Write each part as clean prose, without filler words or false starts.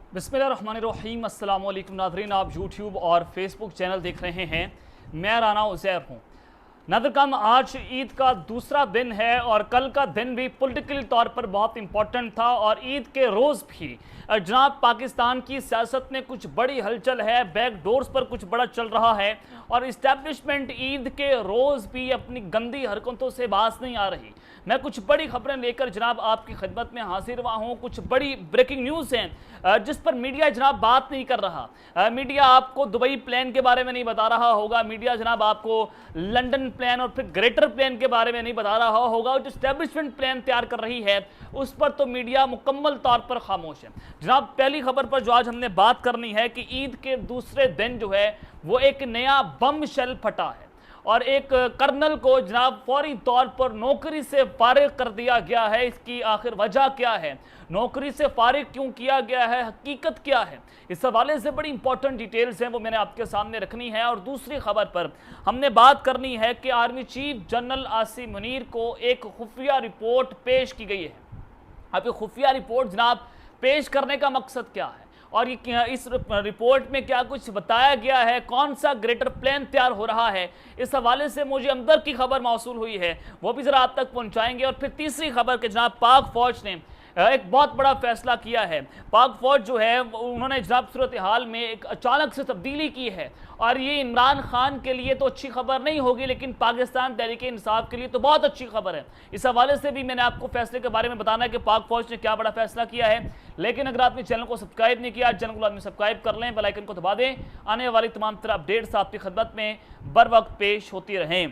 बिस्मिल्लाहिर्रहमानिर्रहीम अस्सलाम वालेकुम नाज़रीन, आप यूट्यूब और फेसबुक चैनल देख रहे हैं। मैं राना उज़ैर हूँ। नाज़रीन, आज ईद का दूसरा दिन है और कल का दिन भी पॉलिटिकल तौर पर बहुत इंपॉर्टेंट था और ईद के रोज़ भी जनाब पाकिस्तान की सियासत में कुछ बड़ी हलचल है, बैक डोर्स पर कुछ बड़ा चल रहा है और इस्टेब्लिशमेंट ईद के रोज़ भी अपनी गंदी हरकतों से बाज नहीं आ रही। मैं कुछ बड़ी खबरें लेकर जनाब आपकी खिदमत में हाजिर हुआ हूँ। कुछ बड़ी ब्रेकिंग न्यूज़ हैं जिस पर मीडिया जनाब बात नहीं कर रहा। मीडिया आपको दुबई प्लान के बारे में नहीं बता रहा होगा, मीडिया जनाब आपको लंदन प्लान और फिर ग्रेटर प्लान के बारे में नहीं बता रहा होगा। जो इस्टेब्लिशमेंट प्लान तैयार कर रही है उस पर तो मीडिया मुकम्मल तौर पर खामोश है। जनाब पहली खबर पर जो आज हमने बात करनी है कि ईद के दूसरे दिन जो है वो एक नया बम शेल फटा है और एक कर्नल को जनाब फौरी तौर पर नौकरी से फारिग कर दिया गया है। इसकी आखिर वजह क्या है, नौकरी से फारिग क्यों किया गया है, हकीकत क्या है, इस हवाले से बड़ी इंपॉर्टेंट डिटेल्स हैं वो मैंने आपके सामने रखनी है। और दूसरी खबर पर हमने बात करनी है कि army chief general Asim Munir को एक खुफिया रिपोर्ट पेश की गई है। अब ये खुफिया रिपोर्ट जनाब पेश करने का मकसद क्या है और ये इस रिपोर्ट में क्या कुछ बताया गया है, कौन सा ग्रेटर प्लान तैयार हो रहा है, इस हवाले से मुझे अंदर की खबर मौसूल हुई है वो भी ज़रा आप तक पहुंचाएंगे। और फिर तीसरी खबर के जनाब पाक फौज ने एक बहुत बड़ा फैसला किया है। पाक फौज जो है उन्होंने जनाब सूरत हाल में एक अचानक से तब्दीली की है और ये इमरान खान के लिए तो अच्छी खबर नहीं होगी लेकिन पाकिस्तान तहरीक इंसाफ के लिए तो बहुत अच्छी खबर है। इस हवाले से भी मैंने आपको फैसले के बारे में बताना है कि पाक फौज ने क्या बड़ा फैसला किया है। लेकिन अगर आपने चैनल को सब्सक्राइब नहीं किया, चैनल को लाजमी सब्सक्राइब कर लें, बेल आइकन को दबा दें, आने वाली तमाम तरह अपडेट्स आपकी खिदमत में बर वक्त पेश होती रहें।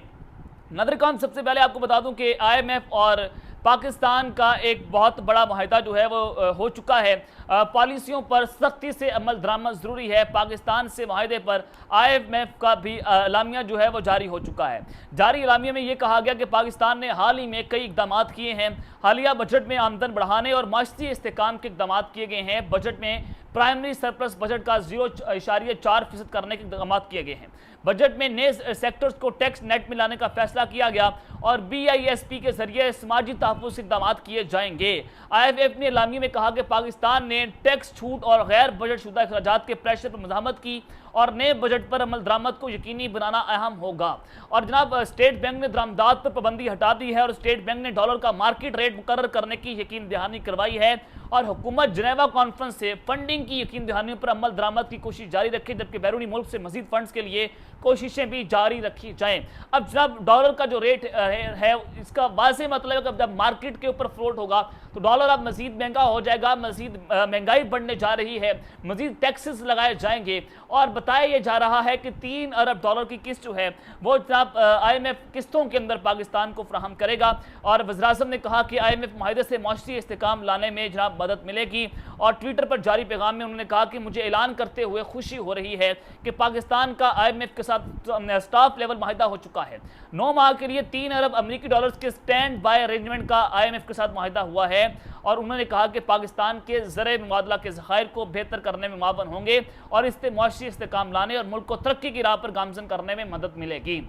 नाज़रीन, सबसे पहले आपको बता दूं कि IMF और पाकिस्तान का एक बहुत बड़ा मुआहदा जो है वो हो चुका है। पॉलिसियों पर सख्ती से अमल दरामद ज़रूरी है। पाकिस्तान से मुआहदे पर IMF का भी एलामिया जो है वो जारी हो चुका है। जारी एलामिया में ये कहा गया कि पाकिस्तान ने हाल ही में कई इक़दाम किए हैं। हालिया बजट में आमदन बढ़ाने और माशी इस्तेहकाम के इक़दाम किए गए हैं। बजट में प्राइमरी सरप्लस बजट का 0.4% करने के इक़दाम किए गए हैं। बजट में नए सेक्टर्स को टैक्स नेट में लाने का फैसला किया गया और BISP के जरिए समाजी तहफ़्फ़ुज़ इक़दाम किए जाएंगे। IMF ने एलामिया में कहा कि पाकिस्तान ने टैक्स छूट और गैर बजट शुदा अखराजात के प्रेशर पर मज़ाहमत की और नए बजट पर अमल दरामद को यकीनी बनाना अहम होगा। और जनाब स्टेट बैंक ने दरामदात पर पाबंदी हटा दी है और स्टेट बैंक ने डॉलर का मार्केट रेट मुकर्रर करने की यकीन दहानी करवाई है और हुकूमत जनेवा कॉन्फ्रेंस से फंडिंग की यकीन दहानियों पर अमल दरामद की कोशिश जारी रखे, जबकि बैरूनी मुल्क से मजीद फंड्स के लिए कोशिशें भी जारी रखी जाएं। अब जब डॉलर का जो रेट है इसका वाज़ेह मतलब है कि जब मार्केट के ऊपर फ्लोट होगा तो डॉलर अब मजीद महंगा हो जाएगा, मजीद महंगाई बढ़ने जा रही है, मजीद टैक्सेस लगाए जाएंगे और बताया यह जा रहा है कि 3 अरब डॉलर की किस्त जो है वो जनाब IMF किस्तों के अंदर पाकिस्तान को फ्राहम करेगा। और वज़ीर-ए-आज़म ने कहा कि IMF मुआहदे से माशी इस्तेहकाम लाने में जनाब मदद मिलेगी। और ट्विटर पर जारी पैगाम में उन्होंने कहा कि मुझे ऐलान करते हुए खुशी हो रही है कि पाकिस्तान का IMF के साथ स्टाफ लेवल मुआहदा हो चुका है। 9 माह के लिए 3 अरब अमरीकी डॉलर्स के स्टैंड बाय अरेंजमेंट का IMF के साथ मुआहदा हुआ है। और उन्होंने कहा कि पाकिस्तान के ज़र मुबादला के ज़खायर को बेहतर करने में मुआवन होंगे और इससे मुआशी इस्तेहकाम लाने और मुल्क को तरक्की की राह पर गामजन करने में मदद मिलेगी।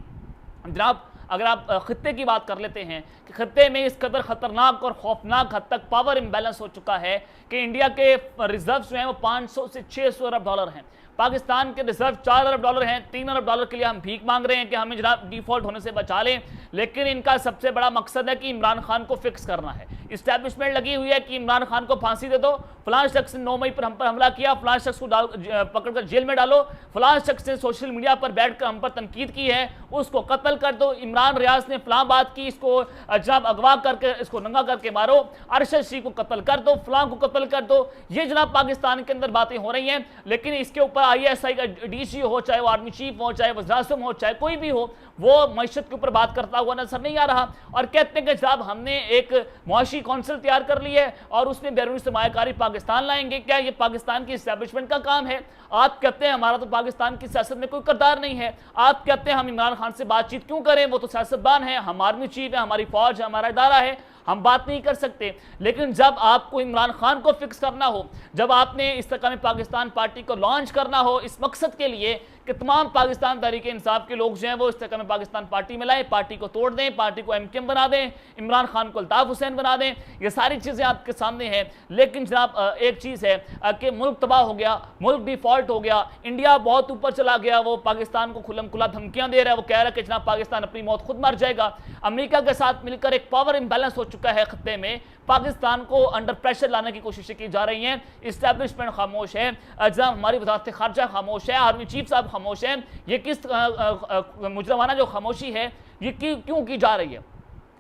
जनाब अगर आप खत्ते की बात कर लेते हैं कि खत्ते में इस कदर ख़तरनाक और खौफनाक हद तक पावर इम्बैलेंस हो चुका है कि इंडिया के रिजर्व्स जो हैं वो 500 से 600 अरब डॉलर हैं। पाकिस्तान के रिजर्व 4 अरब डॉलर हैं। 3 अरब डॉलर के लिए हम भीख मांग रहे हैं कि हमें जनाब डिफॉल्ट होने से बचा लें, लेकिन इनका सबसे बड़ा मकसद है कि इमरान खान को फिक्स करना है। इस्टेब्लिशमेंट लगी हुई है कि इमरान खान को फांसी दे दो, फलां शख्स ने 9 मई पर हम पर हमला किया, फलां शख्स को पकड़कर जेल में डालो, फलां शख्स ने सोशल मीडिया पर बैठकर हम पर तनकीद की है उसको कत्ल कर दो, इमरान रियाज ने फलां बात की इसको जनाब अगवा करके इसको नंगा करके मारो, अरशद शीख को कत्ल कर दो, फलां को कत्ल कर दो। ये जनाब पाकिस्तान के अंदर बातें हो रही हैं, लेकिन इसके ऊपर ISI का DC हो, चाहे वो आर्मी चीफ हो, चाहे वज़ीर-ए-आज़म हो, चाहे कोई भी हो, वो मईशत के ऊपर बात करता हुआ नजर नहीं आ रहा। और कहते हैं कि जनाब हमने एक मुआशी कौंसिल तैयार कर ली है और उसमें बैरूनी सरमायाकारी पाकिस्तान लाएंगे। क्या ये पाकिस्तान की इस्टेब्लिशमेंट का काम है? आप कहते हैं हमारा तो पाकिस्तान की सियासत में कोई किरदार नहीं है, आप कहते हैं हम इमरान खान से बातचीत क्यों करें, वो तो सियासतदान है, हम आर्मी चीफ है, हमारी फौज है, हमारा इदारा है, हम बात नहीं कर सकते। लेकिन जब आपको इमरान खान को फिक्स करना हो, जब आपने इस्तेकाम पाकिस्तान पार्टी को लॉन्च करना हो इस मकसद के लिए कि तमाम पाकिस्तान तहरीक इंसाफ के लोग जो हैं वो इस तरह में पाकिस्तान पार्टी में लाएं, पार्टी को तोड़ दें, पार्टी को MKM बना दें, इमरान खान को अल्ताफ हुसैन बना दें। ये सारी चीज़ें आपके सामने हैं। लेकिन जनाब एक चीज़ है कि मुल्क तबाह हो गया, मुल्क डिफॉल्ट हो गया, इंडिया बहुत ऊपर चला गया, वो पाकिस्तान को खुल्लम खुला धमकियां दे रहा है, वो कह रहा है कि जनाब पाकिस्तान अपनी मौत खुद मर जाएगा। अमेरिका के साथ मिलकर एक पावर इंबैलेंस हो चुका है खत्ते में, पाकिस्तान को अंडर प्रेशर लाने की कोशिशें की जा रही हैं। इस्टेब्लिशमेंट खामोश है, जनाब हमारी वज़ारत खारजा खामोश है, आर्मी चीफ साहब खामोश हैं। ये किस मुजरमाना जो खामोशी है ये क्यों की जा रही है,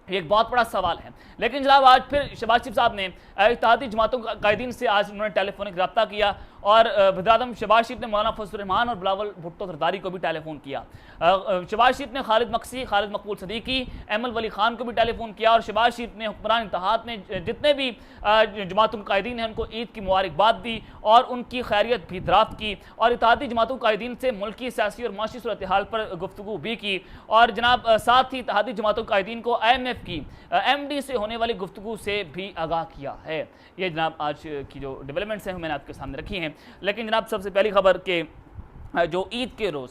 ये एक बहुत बड़ा सवाल है। लेकिन जनाब आज फिर शहबाज शरीफ साहब ने इत्तेहादी जमातों कायदीन से आज उन्होंने टेलीफोनिक रब्ता किया और वज़ीर-ए-आज़म शहबाज शरीफ ने मौलाना फजल रहमान और बिलावल भुट्टो जरदारी को भी टेलीफोन किया। शहबाज शरीफ ने खालिद मक्सी, खालिद मकबूल सदीकी, अहमद वली खान को भी टेलीफोन किया और शहबाज शरीफ ने हुक्मरान इत्तेहाद ने जितने भी जमातों कायदीन हैं उनको ईद की मुबारकबाद दी और उनकी खैरियत भी दराफ्त की और इत्तेहादी जमातों कायदीन से मुल्की सियासी और माशी सूरत हाल पर गुफ्तगू भी की और जनाब साथ ही इत्तेहादी जमातों कायदीन को IMF की MD से होने वाली गुफ्तगू से भी आगाह किया है। ये जनाब आज की जो डेवलपमेंट्स हैं मैंने आपके सामने रखी हैं। लेकिन जनाब सबसे पहली खबर के जो ईद के रोज़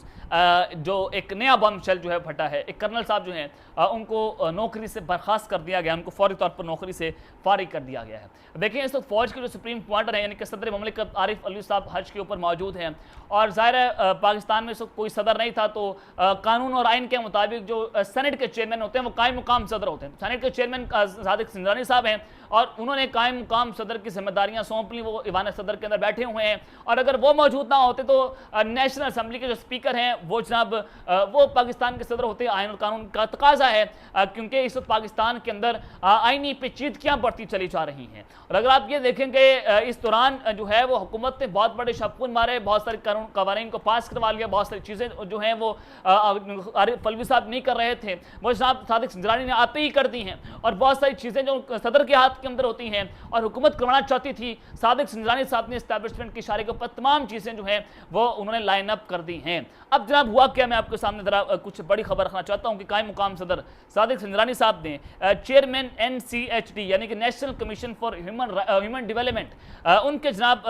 जो एक नया बम शेल जो है फटा है, एक कर्नल साहब जो हैं उनको नौकरी से बर्खास्त कर दिया गया, उनको फौरी तौर पर नौकरी से फारिग कर दिया गया है। देखिए इस वक्त फौज के जो सुप्रीम कमांडर हैं यानी कि सदर ममलिकत आरिफ अलवी साहब हज के ऊपर मौजूद हैं और ज़ाहिर है पाकिस्तान में इस वक्त कोई सदर नहीं था तो कानून और आइन के मुताबिक जो सेनेट के चेयरमैन होते हैं वो कायम मुकाम सदर होते हैं। सेनेट के चेयरमैन सादिक सिंजानी साहब हैं और उन्होंने कायम मुकाम सदर की जिम्मेदारियाँ सौंप ली, वो ईवान सदर के अंदर बैठे हुए हैं और अगर वो मौजूद ना होते तो नेशनल असम्बली के जो स्पीकर हैं वो जनाब वो पाकिस्तान के सदर होते। आइन और कानून का तकाजा है क्योंकि इस वक्त पाकिस्तान के अंदर आइनी पेचीदगियाँ बढ़ती चली जा रही हैं और अगर आप ये देखेंगे इस दौरान जो है वो हुकूमत ने बहुत बड़े शबकुन मारे, बहुत सारे कानून कवानीन को पास करवा लिया, बहुत सारी चीज़ें जो हैं वो आरिफ अलवी साहब नहीं कर रहे थे वो जनाब सादिक सिंजानी ने आते ही कर दी हैं और बहुत सारी चीज़ें जो सदर के हाथ के अंदर होती हैं और हुकूमत करवाना चाहती थी सादिक सिंजानी साहब ने इस्टेब्लिशमेंट के इशारे के ऊपर तमाम चीज़ें जो हैं वो उन्होंने लाइन अप कर दी हैं। अब जनाब हुआ क्या, मैं आपके सामने जरा कुछ बड़ी खबर रखना चाहता हूँ कि कायम मुकाम सदर सादिक सिंजानी साहब ने चेयरमैन NCHD यानी कि national commission for human development उनके जनाब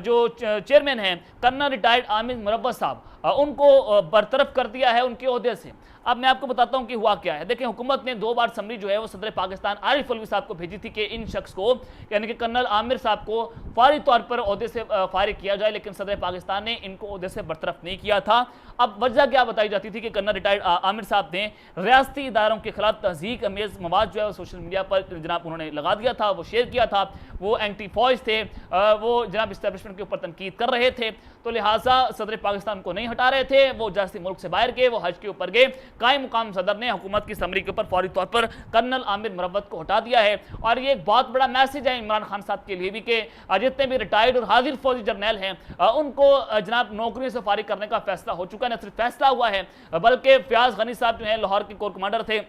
जो चेयरमैन हैं कर्नल रिटायर्ड आमिर मुरब्बत साहब उनको बरतरफ कर दिया है उनके ओहदे से। अब मैं आपको बताता हूं कि हुआ क्या है। देखिए हुकूमत ने 2 बार समरी जो है वो सदर पाकिस्तान आरिफ अलवी साहब को भेजी थी कि इन शख्स को यानी कि कर्नल आमिर साहब को फौरी तौर पर ओहदे से फारिग किया जाए, लेकिन सदर पाकिस्तान ने इनको ओहदे से बरतरफ नहीं किया था। अब वजह क्या बताई जाती थी कि कर्नल रिटायर्ड आमिर साहब ने रियासती इदारों के खिलाफ तहज़ीक अमेज़ मवाद जो है वो सोशल मीडिया पर जनाब उन्होंने लगा दिया था, वो शेयर किया था, वो एंटी फौज थे, वो जनाब इस्टेब्लिशमेंट के ऊपर तनकीद कर रहे थे, तो लिहाजा सदर पाकिस्तान को नहीं हटा रहे थे, वो जैसे मुल्क से बाहर गए, वो हज के ऊपर गए। कायम मुकाम सदर ने हुकूमत की समरी के ऊपर फौरी तौर पर कर्नल आमिर मुरब्बत को हटा दिया है और ये एक बहुत बड़ा मैसेज है इमरान खान साहब के लिए भी कि जितने भी रिटायर्ड और हाजिर फौजी जर्नैल हैं उनको जनाब नौकरी से फारिग करने का फैसला हो चुका है। न सिर्फ फैसला हुआ है बल्कि फयाज गनी साहब जो है लाहौर के कोर कमांडर थे,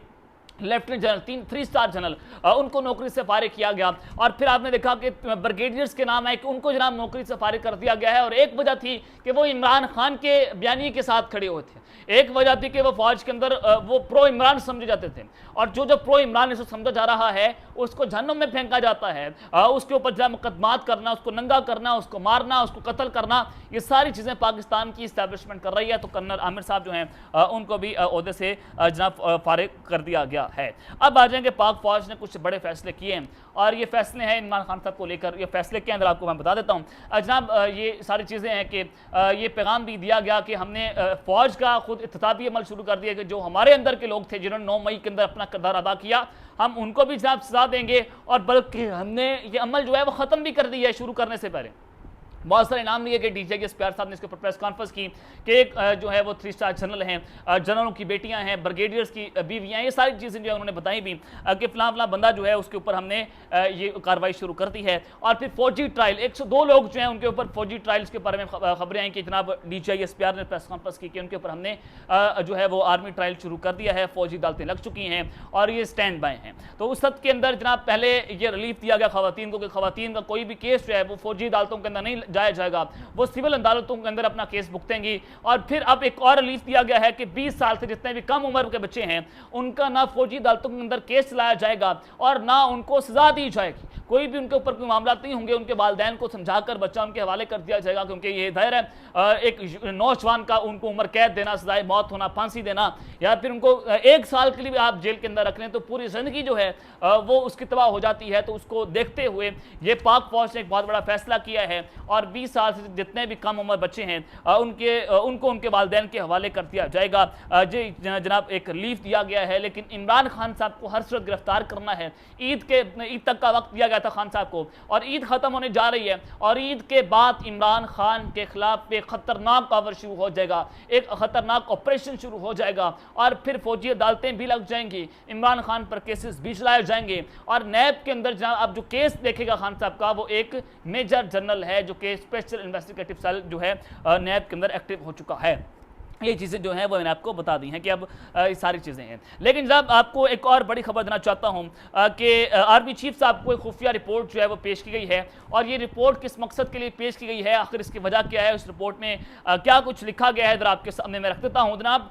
लेफ्टिनेंट जनरल 3 स्टार जनरल उनको नौकरी से फारिग किया गया और फिर आपने देखा कि ब्रिगेडियर्स के नाम है कि उनको जनाब नौकरी से फारिग कर दिया गया है और एक वजह थी कि वो इमरान खान के बयानी के साथ खड़े हुए थे, एक वजह थी कि वो फौज के अंदर वो प्रो इमरान समझे जाते थे और जो प्रो इमरान इसे समझा जा रहा है उसको जहन्नुम में फेंका जाता है, उसके ऊपर जब मुकदमात करना, उसको नंगा करना, उसको मारना, उसको कत्ल करना, ये सारी चीज़ें पाकिस्तान की इस्टेब्लिशमेंट कर रही है। तो कर्नल आमिर साहब जो हैं उनको भी ओहदे से जनाब फारिग कर दिया गया है। अब आ जाएंगे पाक फौज ने कुछ बड़े फैसले किए हैं और ये फैसले हैं इमरान खान साहब को लेकर। ये फैसले के अंदर आपको मैं बता देता हूँ जनाब, ये सारी चीज़ें हैं कि ये पैगाम भी दिया गया कि हमने फ़ौज का खुद इख्तिताबी अमल शुरू कर दिया कि जो हमारे अंदर के लोग थे जिन्होंने 9 मई के अंदर अपना किरदार अदा किया हम उनको भी जनाब सजा देंगे और बल्कि हमने ये अमल जो है वो ख़त्म भी कर दिया है शुरू करने से पहले। बहुत सारे नाम लिए गए, DGI SPR साहब ने इसके ऊपर प्रेस कॉन्फ्रेंस की कि एक जो है वो 3 स्टार जनरल हैं, जनरलों की बेटियां हैं, ब्रिगेडियर्स की बीवियां, ये सारी चीज़ें जो है उन्होंने बताई भी कि फलां बंदा जो है उसके ऊपर हमने ये कार्रवाई शुरू कर दी है। और फिर फौजी ट्रायल 102 लोग जो हैं उनके ऊपर फौजी ट्रायल्स के बारे में खबरें आई कि जनाब DGI SPR ने प्रेस कॉन्फ्रेंस की कि उनके ऊपर हमने जो है वो आर्मी ट्रायल शुरू कर दिया है, फौजी अदालतें लग चुकी हैं और ये स्टैंड बाय हैं। तो उस हद के अंदर जनाब पहले ये रिलीफ दिया गया खवातीन को कि खवातीन का कोई भी केस जो है वो फौजी अदालतों के अंदर नहीं जाया जाएगा वो सिविल अदालतों के अंदर अपना केस भुगतेंगी। और फिर अब एक और रिलीफ दिया गया है कि 20 साल से जितने भी कम उम्र के बच्चे हैं उनका ना फौजी अदालतों के अंदर केस चलाया जाएगा और ना उनको सजा दी जाएगी। कोई भी उनके ऊपर कोई मामला नहीं होंगे, उनके वालिदैन को समझाकर बच्चा उनके हवाले कर दिया जाएगा, क्योंकि ये दायर है एक नौजवान का उनको उम्र कैद देना, सजाए मौत होना, फांसी देना, या फिर उनको 1 साल के लिए भी आप जेल के अंदर रख लें तो पूरी जिंदगी जो है वो उसकी तबाह हो जाती है। तो उसको देखते हुए ये पाक फौज ने एक बहुत बड़ा फैसला किया है और 20 साल से जितने भी कम उम्र बच्चे हैं उनको उनके वालिदैन के हवाले कर दिया जाएगा। जी जनाब एक रिलीफ दिया गया है, लेकिन इमरान खान साहब को हर सूरत गिरफ्तार करना है। ईद तक का वक्त दिया गया था खान साहब को और ईद खत्म होने जा रही है और ईद के बाद इमरान खान के खिलाफ एक खतरनाक कावर शुरू हो जाएगा, एक खतरनाक ऑपरेशन शुरू हो जाएगा और फिर फौजी अदालतें भी लग जाएंगी, इमरान खान पर केसेस भी चलाए जाएंगे। और नैब के अंदर जहां अब जो केस देखेगा खान साहब का वो एक मेजर जनरल है, जो कि स्पेशल इन्वेस्टिगेटिव सेल जो है नैब के अंदर एक्टिव हो चुका है। ये चीज़ें जो हैं वो मैंने आपको बता दी हैं कि अब ये सारी चीज़ें हैं। लेकिन जब आपको एक और बड़ी खबर देना चाहता हूं कि आर्मी चीफ साहब को एक खुफिया रिपोर्ट जो है वो पेश की गई है और ये रिपोर्ट किस मकसद के लिए पेश की गई है, आखिर इसकी वजह क्या है, उस रिपोर्ट में क्या कुछ लिखा गया है, इधर आपके सामने मैं रख देता हूँ। जनाब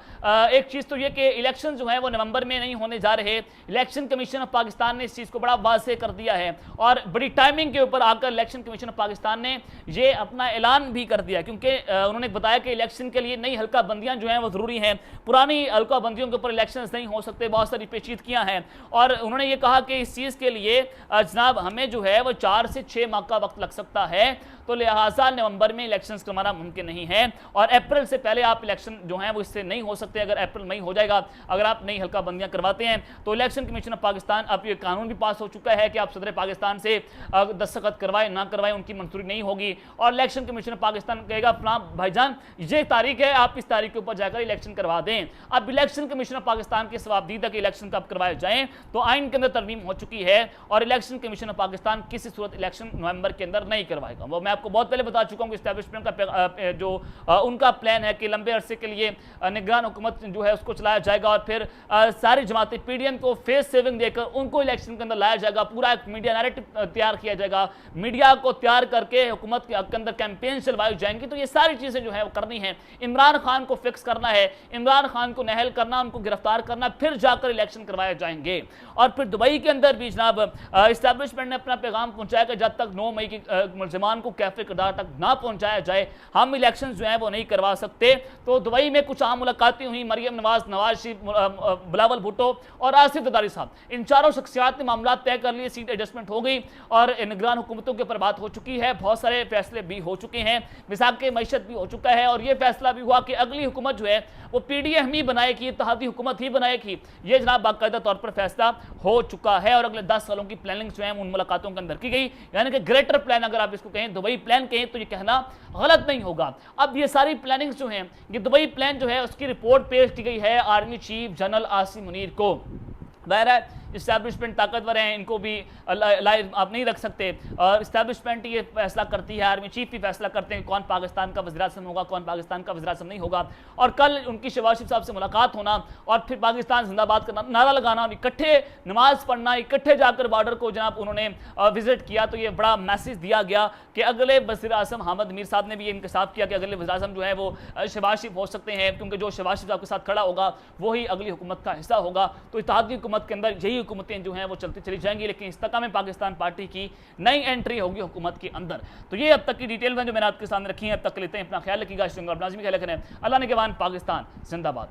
एक चीज़ तो ये कि इलेक्शन जो है वो नवंबर में नहीं होने जा रहे। इलेक्शन कमीशन ऑफ पाकिस्तान ने इस चीज़ को बड़ा वाज़ेह कर दिया है और बड़ी टाइमिंग के ऊपर आकर इलेक्शन कमीशन ऑफ पाकिस्तान ने ये अपना ऐलान भी कर दिया, क्योंकि उन्होंने बताया कि इलेक्शन के लिए नई हल्का बंदियां जो हैं वो जरूरी हैं, पुरानी हल्का बंदियों के ऊपर इलेक्शंस नहीं हो सकते, बहुत सारी पेचीदगियां हैं। और उन्होंने ये कहा कि इस चीज़ के लिए जनाब हमें जो है वो 4 से 6 माह का वक्त लग सकता है, तो लिहाजा नवंबर में इलेक्शंस करवाना मुमकिन नहीं है और अप्रैल से पहले आप इलेक्शन जो हैं वो इससे नहीं हो सकते। अगर अप्रैल मई हो जाएगा, अगर आप नई हल्का बंदियां करवाते हैं तो इलेक्शन कमीशन ऑफ पाकिस्तान, अब ये कानून भी पास हो चुका है कि आप सदर पाकिस्तान से दस्तखत करवाएं ना करवाएं उनकी मंजूरी नहीं होगी और इलेक्शन कमीशन ऑफ पाकिस्तान कहेगा अपना भाईजान ये तारीख है, आप इस तारीख के ऊपर जाकर इलेक्शन करवा दें। अब इलेक्शन कमीशन ऑफ पाकिस्तान के जवाबदीदा के इलेक्शन कब करवाए जाएं, तो आइन के अंदर तरमीम हो चुकी है और इलेक्शन कमीशन ऑफ पाकिस्तान किसी सूरत इलेक्शन नवंबर के अंदर नहीं करवाएगा। वो मैं आपको बहुत पहले बता चुका हूं कि एस्टैब्लिशमेंट का जो उनका प्लान है कि लंबे अरसे के लिए निगरान हुकूमत जो है उसको चलाया जाएगा और फिर सारी जमातें पीडीएम को फेस सेविंग देकर उनको इलेक्शन के अंदर लाया जाएगा, पूरा एक मीडिया नैरेटिव तैयार किया जाएगा, मीडिया को तैयार करके हुकूमत के अंदर कैंपेन चलवाई जाएंगी। तो ये सारी चीजें जो है वो करनी है, इमरान खान को फिक्स करना है, इमरान खान को नहल करना, उनको गिरफ्तार करना, फिर जाकर इलेक्शन करवाए जाएंगे। और फिर दुबई के अंदर भी जनाब एस्टैब्लिशमेंट ने अपना पैगाम पहुंचाया कि जब तक 9 मई की मुलजिमान को कैफे किरदार तक ना पहुंचाया जाए हम इलेक्शन जो है वो नहीं करवा सकते। तो दुबई में कुछ आम मुलाकातें हुई, मरियम नवाज, नवाज शरीफ, बिलावल भुट्टो और आसिफ जरदारी साहब, इन चारों शख्सियात ने मामला तय कर लिए, सीट एडजस्टमेंट हो गई और निगरान हुकूमतों के ऊपर बात हो चुकी है, बहुत सारे फैसले भी हो चुके हैं, मिसाक के मैशत भी हो चुका है और यह फैसला भी हुआ कि अगली हुकूमत जो है वो पीडीएम ही बनाएगी, इत्तेहादी हुकूमत ही बनाएगी। ये जनाब बाकायदा तौर पर फैसला हो चुका है और अगले 10 सालों की प्लानिंग जो है उन मुलाकातों के अंदर की गई, यानी कि ग्रेटर प्लान अगर आप इसको कहें, दुबई प्लान कहें तो ये कहना गलत नहीं होगा। अब ये सारी प्लानिंग्स जो हैं, ये दुबई प्लान जो है उसकी रिपोर्ट पेश की गई है army chief general Asim Munir को। जाहिर है इस्टेब्लिशमेंट ताकतवर हैं, इनको भी लाइव आप नहीं रख सकते और इस्टेब्लिशमेंट ये फैसला करती है, आर्मी चीफ भी फैसला करते हैं कौन पाकिस्तान का वज़ीर-ए-आज़म होगा, कौन पाकिस्तान का वज़ीर-ए-आज़म नहीं होगा। और कल उनकी शहबाज शरीफ साहब से मुलाकात होना और फिर पाकिस्तान जिंदाबाद का नारा लगाना और इकट्ठे नमाज पढ़ना, इकट्ठे जाकर बॉर्डर को जनाब उन्होंने विजिट किया, तो ये बड़ा मैसेज दिया गया कि अगले वज़ीर-ए-आज़म हामिद मीर साहब ने भी ये इंकशाफ किया कि अगले वज़ीर-ए-आज़म जो है वो शहबाज शरीफ हो सकते हैं, क्योंकि जो शहबाज शरीफ साहब के साथ खड़ा होगा वही अगली हुकूमत का हिस्सा होगा। तो इत्तेहादी हुकूमत के अंदर यही हुकूमतें जो हैं वो चलती चली जाएंगी, लेकिन इस्तका में पाकिस्तान पार्टी की नई एंट्री होगी हुकूमत के अंदर। तो ये अब तक की डिटेल में जो मैंने आपके सामने रखी है, अब तक लेते हैं, अपना ख्याल रखिएगा, ख्याल रखें। अल्लाह ने के वान पाकिस्तान जिंदाबाद।